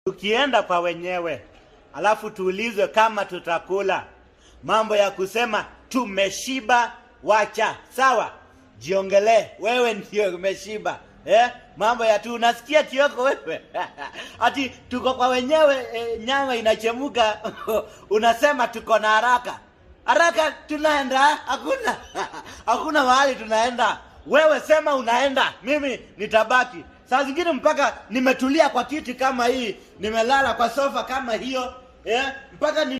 Tukienda kwa wenyewe, alafu tuulizwe kama tutakula. Mambo ya kusema tumeshiba wacha. Sawa? Jiongelee, wewe ndio umeshiba. Mambo ya tu unasikia Kioko wewe. Ati tuko kwa wenyewe, nyama inachemuka. Unasema tuko na haraka. Haraka tunaenda? Hakuna. Hakuna mahali tunaenda. Wewe sema unaenda, mimi nitabaki. Saa zingine mpaka nimetulia kwa kiti kama hii, nimelala kwa sofa kama hiyo, mpaka